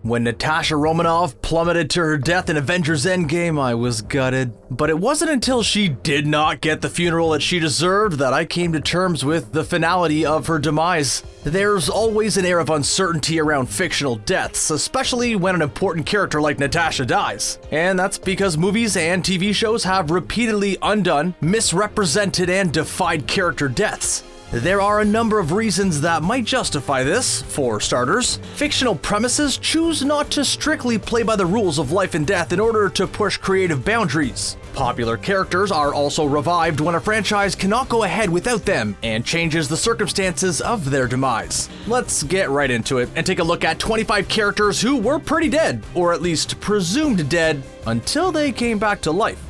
When Natasha Romanoff plummeted to her death in Avengers Endgame, I was gutted. But it wasn't until she did not get the funeral that she deserved that I came to terms with the finality of her demise. There's always an air of uncertainty around fictional deaths, especially when an important character like Natasha dies. And that's because movies and TV shows have repeatedly undone, misrepresented, and defied character deaths. There are a number of reasons that might justify this. For starters, fictional premises choose not to strictly play by the rules of life and death in order to push creative boundaries. Popular characters are also revived when a franchise cannot go ahead without them and changes the circumstances of their demise. Let's get right into it and take a look at 25 characters who were pretty dead, or at least presumed dead, until they came back to life.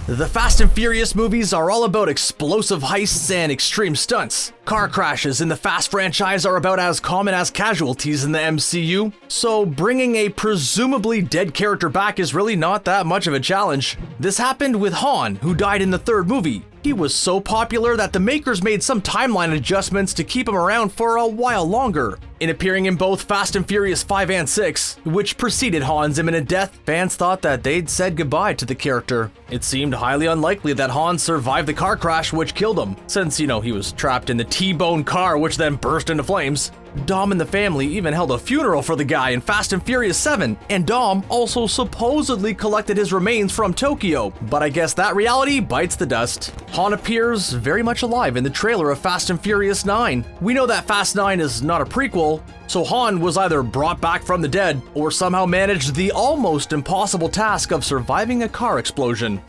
The Fast and Furious movies are all about explosive heists and extreme stunts. Car crashes in the Fast franchise are about as common as casualties in the MCU, so bringing a presumably dead character back is really not that much of a challenge. This happened with Han, who died in the third movie. He was so popular that the makers made some timeline adjustments to keep him around for a while longer. In appearing in both Fast and Furious 5 and 6, which preceded Han's imminent death, fans thought that they'd said goodbye to the character. It seemed highly unlikely that Han survived the car crash which killed him, since, he was trapped in the T-bone car which then burst into flames. Dom and the family even held a funeral for the guy in Fast and Furious 7, and Dom also supposedly collected his remains from Tokyo, but I guess that reality bites the dust. Han appears very much alive in the trailer of Fast and Furious 9. We know that Fast 9 is not a prequel, so Han was either brought back from the dead or somehow managed the almost impossible task of surviving a car explosion.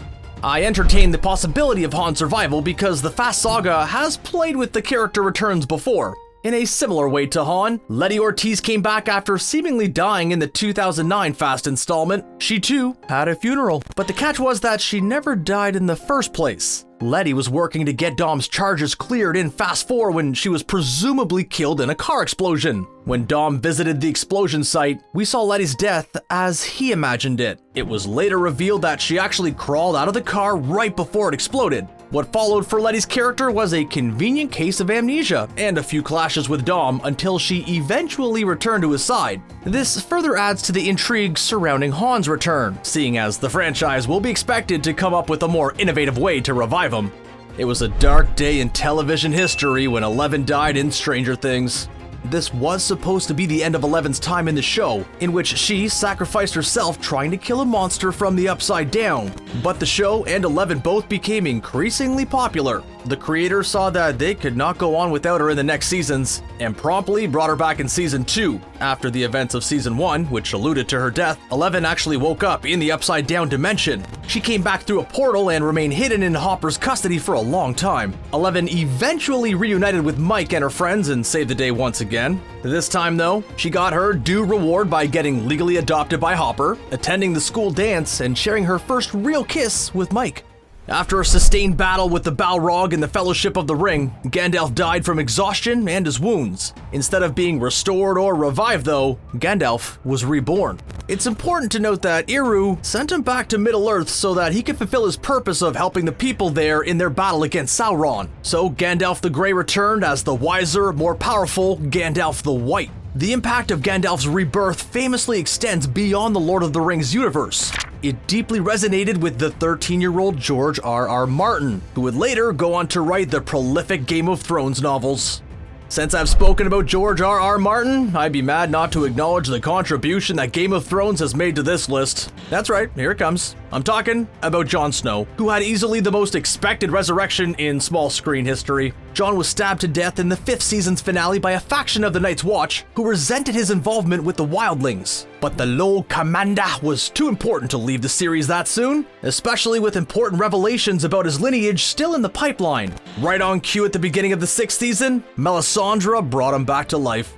I entertain the possibility of Han's survival because the Fast saga has played with the character returns before. In a similar way to Han, Letty Ortiz came back after seemingly dying in the 2009 Fast installment. She too had a funeral, but the catch was that she never died in the first place. Letty was working to get Dom's charges cleared in Fast 4 when she was presumably killed in a car explosion. When Dom visited the explosion site, we saw Letty's death as he imagined it. It was later revealed that she actually crawled out of the car right before it exploded. What followed for Letty's character was a convenient case of amnesia and a few clashes with Dom until she eventually returned to his side. This further adds to the intrigue surrounding Han's return, seeing as the franchise will be expected to come up with a more innovative way to revive him. It was a dark day in television history when Eleven died in Stranger Things. This was supposed to be the end of Eleven's time in the show, in which she sacrificed herself trying to kill a monster from the Upside Down. But the show and Eleven both became increasingly popular. The creators saw that they could not go on without her in the next seasons, and promptly brought her back in Season 2. After the events of Season 1, which alluded to her death, Eleven actually woke up in the Upside Down dimension. She came back through a portal and remained hidden in Hopper's custody for a long time. Eleven eventually reunited with Mike and her friends and saved the day once again. This time though, she got her due reward by getting legally adopted by Hopper, attending the school dance, and sharing her first real kiss with Mike. After a sustained battle with the Balrog in the Fellowship of the Ring, Gandalf died from exhaustion and his wounds. Instead of being restored or revived though, Gandalf was reborn. It's important to note that Eru sent him back to Middle-earth so that he could fulfill his purpose of helping the people there in their battle against Sauron. So Gandalf the Grey returned as the wiser, more powerful Gandalf the White. The impact of Gandalf's rebirth famously extends beyond the Lord of the Rings universe. It deeply resonated with the 13-year-old George R.R. Martin, who would later go on to write the prolific Game of Thrones novels. Since I've spoken about George R.R. Martin, I'd be mad not to acknowledge the contribution that Game of Thrones has made to this list. That's right, here it comes. I'm talking about Jon Snow, who had easily the most expected resurrection in small screen history. Jon was stabbed to death in the 5th season's finale by a faction of the Night's Watch who resented his involvement with the Wildlings. But the Lord Commander was too important to leave the series that soon, especially with important revelations about his lineage still in the pipeline. Right on cue at the beginning of the 6th season, Melisandre brought him back to life.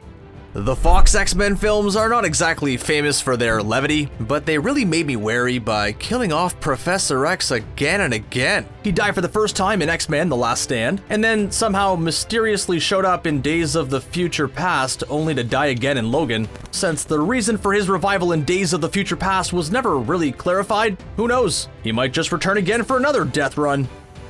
The Fox X-Men films are not exactly famous for their levity, but they really made me wary by killing off Professor X again and again. He died for the first time in X-Men: The Last Stand, and then somehow mysteriously showed up in Days of the Future Past, only to die again in Logan. Since the reason for his revival in Days of the Future Past was never really clarified, who knows? He might just return again for another death run.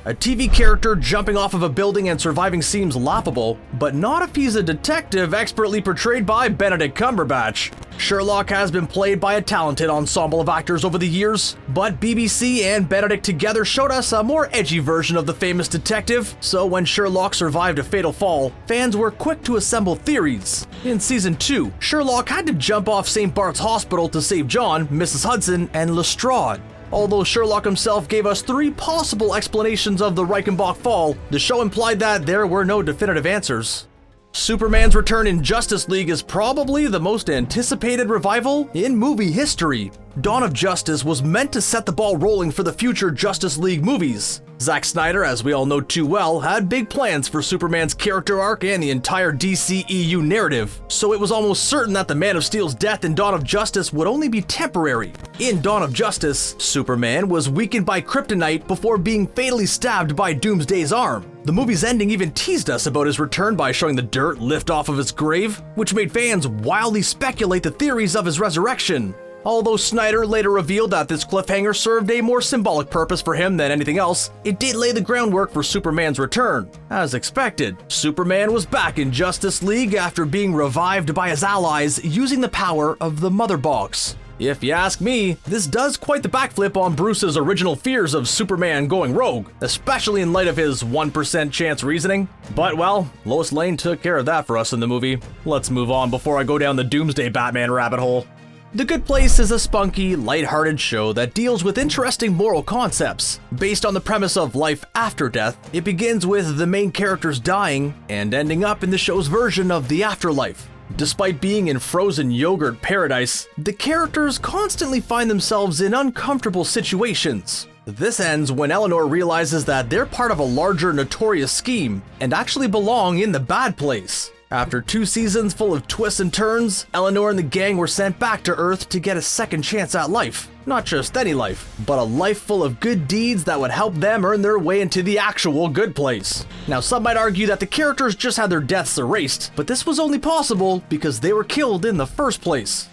A TV character jumping off of a building and surviving seems laughable, but not if he's a detective expertly portrayed by Benedict Cumberbatch. Sherlock has been played by a talented ensemble of actors over the years, but BBC and Benedict together showed us a more edgy version of the famous detective, so when Sherlock survived a fatal fall, fans were quick to assemble theories. In Season 2, Sherlock had to jump off St. Bart's Hospital to save John, Mrs. Hudson, and Lestrade. Although Sherlock himself gave us 3 possible explanations of the Reichenbach fall, the show implied that there were no definitive answers. Superman's return in Justice League is probably the most anticipated revival in movie history. Dawn of Justice was meant to set the ball rolling for the future Justice League movies. Zack Snyder, as we all know too well, had big plans for Superman's character arc and the entire DCEU narrative, so it was almost certain that the Man of Steel's death in Dawn of Justice would only be temporary. In Dawn of Justice, Superman was weakened by kryptonite before being fatally stabbed by Doomsday's arm. The movie's ending even teased us about his return by showing the dirt lift off of his grave, which made fans wildly speculate the theories of his resurrection. Although Snyder later revealed that this cliffhanger served a more symbolic purpose for him than anything else, it did lay the groundwork for Superman's return. As expected, Superman was back in Justice League after being revived by his allies using the power of the Mother Box. If you ask me, this does quite the backflip on Bruce's original fears of Superman going rogue, especially in light of his 1% chance reasoning. But well, Lois Lane took care of that for us in the movie. Let's move on before I go down the Doomsday Batman rabbit hole. The Good Place is a spunky, lighthearted show that deals with interesting moral concepts. Based on the premise of life after death, it begins with the main characters dying and ending up in the show's version of the afterlife. Despite being in frozen yogurt paradise, the characters constantly find themselves in uncomfortable situations. This ends when Eleanor realizes that they're part of a larger notorious scheme and actually belong in the bad place. After 2 seasons full of twists and turns, Eleanor and the gang were sent back to Earth to get a second chance at life. Not just any life, but a life full of good deeds that would help them earn their way into the actual good place. Now, some might argue that the characters just had their deaths erased, but this was only possible because they were killed in the first place.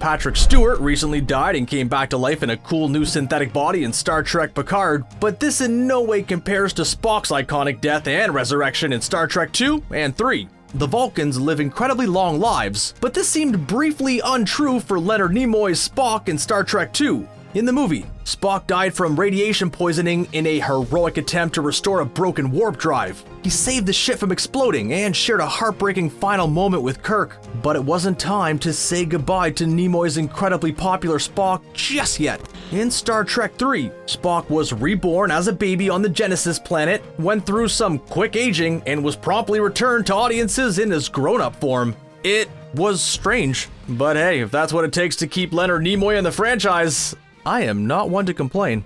Patrick Stewart recently died and came back to life in a cool new synthetic body in Star Trek Picard, but this in no way compares to Spock's iconic death and resurrection in Star Trek 2 and 3. The Vulcans live incredibly long lives, but this seemed briefly untrue for Leonard Nimoy's Spock in Star Trek 2. In the movie, Spock died from radiation poisoning in a heroic attempt to restore a broken warp drive. He saved the ship from exploding and shared a heartbreaking final moment with Kirk, but it wasn't time to say goodbye to Nimoy's incredibly popular Spock just yet. In Star Trek 3, Spock was reborn as a baby on the Genesis planet, went through some quick aging, and was promptly returned to audiences in his grown-up form. It was strange, but hey, if that's what it takes to keep Leonard Nimoy in the franchise, I am not one to complain.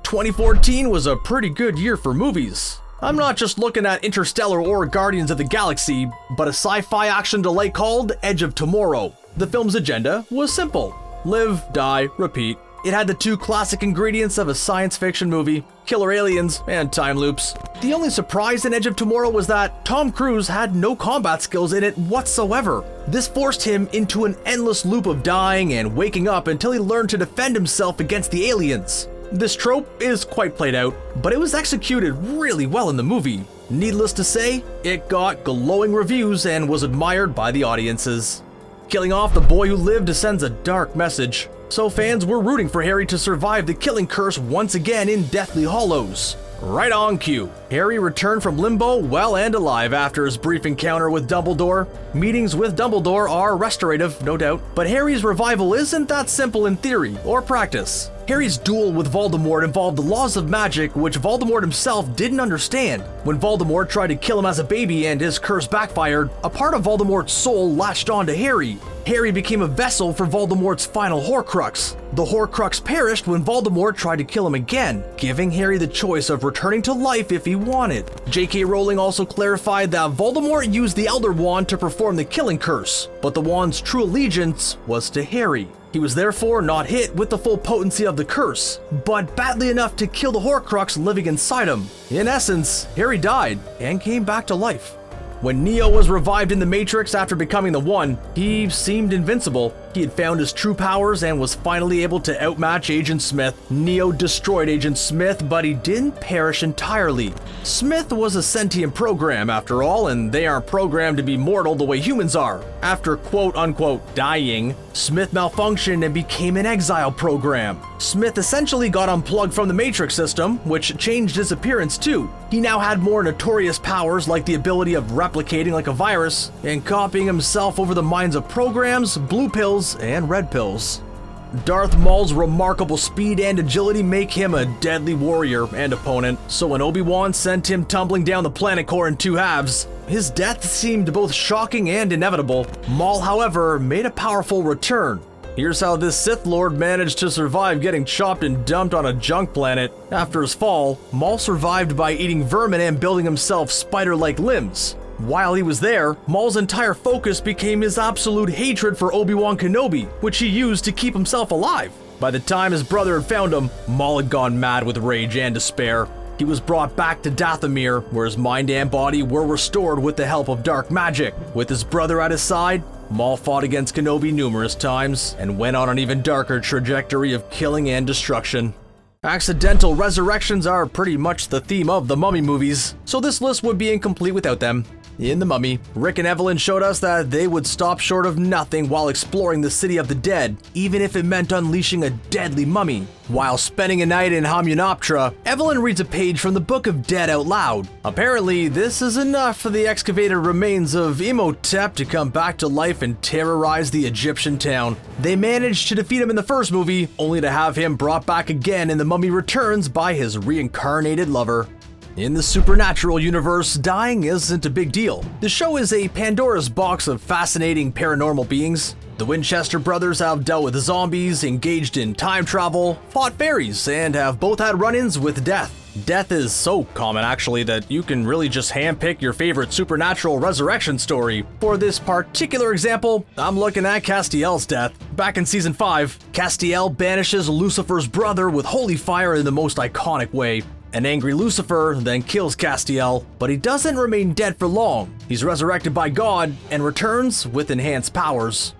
2014 was a pretty good year for movies. I'm not just looking at Interstellar or Guardians of the Galaxy, but a sci-fi action delight called Edge of Tomorrow. The film's agenda was simple: live, die, repeat. It had the 2 classic ingredients of a science fiction movie: killer aliens and time loops. The only surprise in Edge of Tomorrow was that Tom Cruise had no combat skills in it whatsoever. This forced him into an endless loop of dying and waking up until he learned to defend himself against the aliens. This trope is quite played out, but it was executed really well in the movie. Needless to say, it got glowing reviews and was admired by the audiences. Killing off the boy who lived sends a dark message, so fans were rooting for Harry to survive the killing curse once again in Deathly Hallows. Right on cue, Harry returned from limbo well and alive after his brief encounter with Dumbledore. Meetings with Dumbledore are restorative, no doubt, but Harry's revival isn't that simple in theory or practice. Harry's duel with Voldemort involved the laws of magic, which Voldemort himself didn't understand. When Voldemort tried to kill him as a baby and his curse backfired, a part of Voldemort's soul latched onto Harry. Harry became a vessel for Voldemort's final Horcrux. The Horcrux perished when Voldemort tried to kill him again, giving Harry the choice of returning to life if he wanted. J.K. Rowling also clarified that Voldemort used the Elder Wand to perform the killing curse, but the wand's true allegiance was to Harry. He was therefore not hit with the full potency of the curse, but badly enough to kill the Horcrux living inside him. In essence, Harry died and came back to life. When Neo was revived in the Matrix after becoming the One, he seemed invincible. He had found his true powers and was finally able to outmatch Agent Smith. Neo destroyed Agent Smith, but he didn't perish entirely. Smith was a sentient program after all, and they aren't programmed to be mortal the way humans are. After quote-unquote dying, Smith malfunctioned and became an exile program. Smith essentially got unplugged from the Matrix system, which changed his appearance too. He now had more notorious powers like the ability of replicating like a virus and copying himself over the minds of programs, blue pills, and red pills. Darth Maul's remarkable speed and agility make him a deadly warrior and opponent, so when Obi-Wan sent him tumbling down the planet core in two halves, his death seemed both shocking and inevitable. Maul, however, made a powerful return. Here's how this Sith Lord managed to survive getting chopped and dumped on a junk planet. After his fall, Maul survived by eating vermin and building himself spider-like limbs. While he was there, Maul's entire focus became his absolute hatred for Obi-Wan Kenobi, which he used to keep himself alive. By the time his brother had found him, Maul had gone mad with rage and despair. He was brought back to Dathomir, where his mind and body were restored with the help of dark magic. With his brother at his side, Maul fought against Kenobi numerous times and went on an even darker trajectory of killing and destruction. Accidental resurrections are pretty much the theme of the Mummy movies, so this list would be incomplete without them. In The Mummy, Rick and Evelyn showed us that they would stop short of nothing while exploring the city of the dead, even if it meant unleashing a deadly mummy. While spending a night in Hamunaptra, Evelyn reads a page from the Book of Dead out loud. Apparently, this is enough for the excavated remains of Imhotep to come back to life and terrorize the Egyptian town. They managed to defeat him in the first movie, only to have him brought back again in The Mummy Returns by his reincarnated lover. In the supernatural universe, dying isn't a big deal. The show is a Pandora's box of fascinating paranormal beings. The Winchester brothers have dealt with zombies, engaged in time travel, fought fairies, and have both had run-ins with death. Death is so common actually that you can really just handpick your favorite supernatural resurrection story. For this particular example, I'm looking at Castiel's death. Back in season 5, Castiel banishes Lucifer's brother with holy fire in the most iconic way. An angry Lucifer then kills Castiel, but he doesn't remain dead for long. He's resurrected by God and returns with enhanced powers.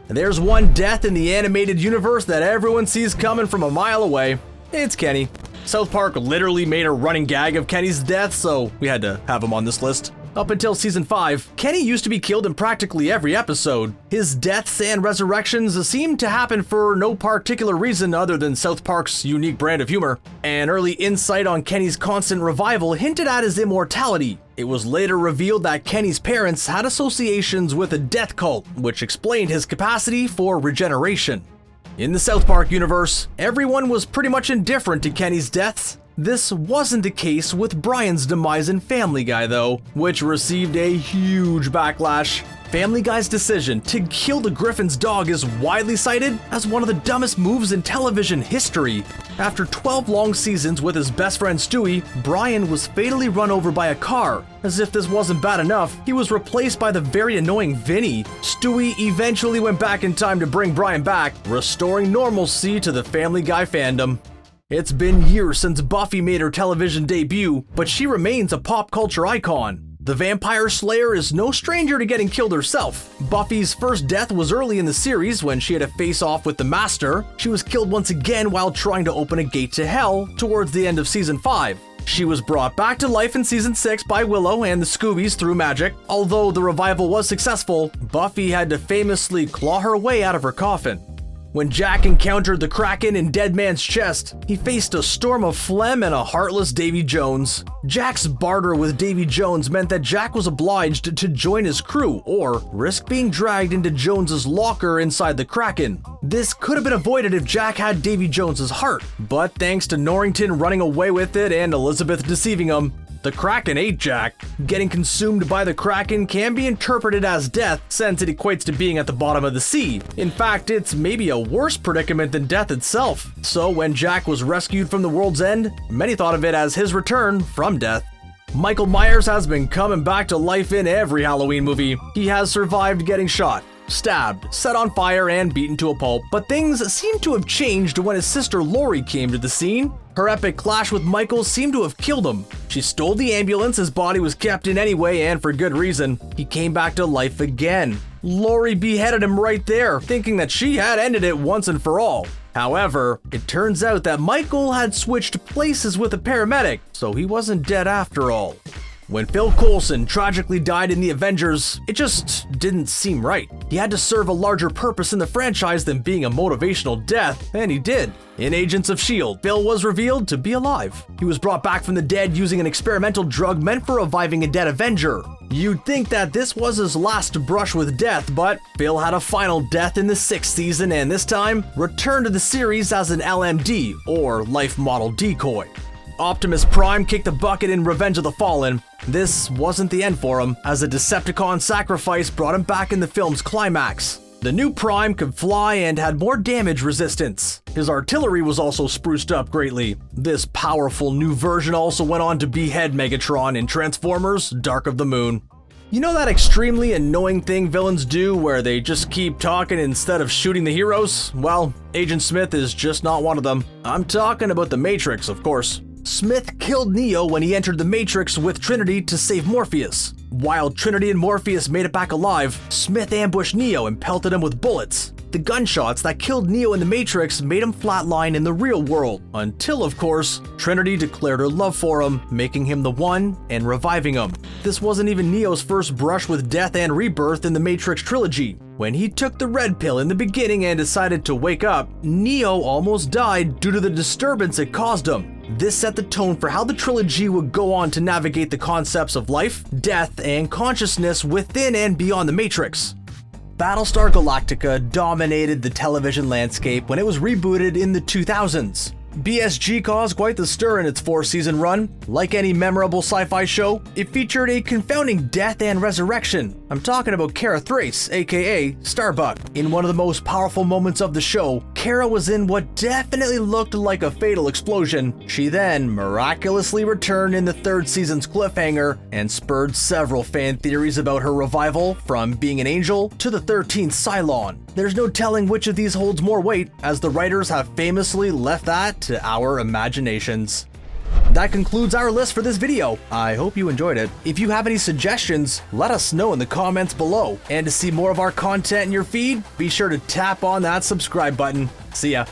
And there's one death in the animated universe that everyone sees coming from a mile away. It's Kenny. South Park literally made a running gag of Kenny's death, so we had to have him on this list. Up until season 5, Kenny used to be killed in practically every episode. His deaths and resurrections seemed to happen for no particular reason other than South Park's unique brand of humor. An early insight on Kenny's constant revival hinted at his immortality. It was later revealed that Kenny's parents had associations with a death cult, which explained his capacity for regeneration. In the South Park universe, everyone was pretty much indifferent to Kenny's deaths. This wasn't the case with Brian's demise in Family Guy though, which received a huge backlash. Family Guy's decision to kill the Griffin's dog is widely cited as one of the dumbest moves in television history. After 12 long seasons with his best friend Stewie, Brian was fatally run over by a car. As if this wasn't bad enough, he was replaced by the very annoying Vinny. Stewie eventually went back in time to bring Brian back, restoring normalcy to the Family Guy fandom. It's been years since Buffy made her television debut, but she remains a pop culture icon. The Vampire Slayer is no stranger to getting killed herself. Buffy's first death was early in the series when she had a face-off with the Master. She was killed once again while trying to open a gate to hell towards the end of season 5. She was brought back to life in season 6 by Willow and the Scoobies through magic. Although the revival was successful, Buffy had to famously claw her way out of her coffin. When Jack encountered the Kraken in Dead Man's Chest, he faced a storm of phlegm and a heartless Davy Jones. Jack's barter with Davy Jones meant that Jack was obliged to join his crew or risk being dragged into Jones's locker inside the Kraken. This could have been avoided if Jack had Davy Jones's heart, but thanks to Norrington running away with it and Elizabeth deceiving him, the Kraken ate Jack. Getting consumed by the Kraken can be interpreted as death since it equates to being at the bottom of the sea. In fact, it's maybe a worse predicament than death itself. So when Jack was rescued from the world's end, many thought of it as his return from death. Michael Myers has been coming back to life in every Halloween movie. He has survived getting shot, stabbed, set on fire, and beaten to a pulp. But things seem to have changed when his sister Lori came to the scene. Her epic clash with Michael seemed to have killed him. She stole the ambulance his body was kept in anyway, and for good reason. He came back to life again. Lori beheaded him right there, thinking that she had ended it once and for all. However, it turns out that Michael had switched places with a paramedic, so he wasn't dead after all. When Phil Coulson tragically died in the Avengers, it just didn't seem right. He had to serve a larger purpose in the franchise than being a motivational death, and he did. In Agents of S.H.I.E.L.D., Phil was revealed to be alive. He was brought back from the dead using an experimental drug meant for reviving a dead Avenger. You'd think that this was his last brush with death, but Phil had a final death in the 6th season and this time returned to the series as an LMD, or life model decoy. Optimus Prime kicked the bucket in Revenge of the Fallen. This wasn't the end for him, as a Decepticon sacrifice brought him back in the film's climax. The new Prime could fly and had more damage resistance. His artillery was also spruced up greatly. This powerful new version also went on to behead Megatron in Transformers: Dark of the Moon. You know that extremely annoying thing villains do where they just keep talking instead of shooting the heroes? Well, Agent Smith is just not one of them. I'm talking about the Matrix, of course. Smith killed Neo when he entered the Matrix with Trinity to save Morpheus. While Trinity and Morpheus made it back alive, Smith ambushed Neo and pelted him with bullets. The gunshots that killed Neo in the Matrix made him flatline in the real world, until, of course, Trinity declared her love for him, making him the one and reviving him. This wasn't even Neo's first brush with death and rebirth in the Matrix trilogy. When he took the red pill in the beginning and decided to wake up, Neo almost died due to the disturbance it caused him. This set the tone for how the trilogy would go on to navigate the concepts of life, death, and consciousness within and beyond the Matrix. Battlestar Galactica dominated the television landscape when it was rebooted in the 2000s. BSG caused quite the stir in its 4-season run. Like any memorable sci-fi show, it featured a confounding death and resurrection. I'm talking about Kara Thrace, aka Starbuck. In one of the most powerful moments of the show, Kara was in what definitely looked like a fatal explosion. She then miraculously returned in the 3rd season's cliffhanger and spurred several fan theories about her revival from being an angel to the 13th Cylon. There's no telling which of these holds more weight, as the writers have famously left that to our imaginations. That concludes our list for this video. I hope you enjoyed it. If you have any suggestions, let us know in the comments below. And to see more of our content in your feed, be sure to tap on that subscribe button. See ya.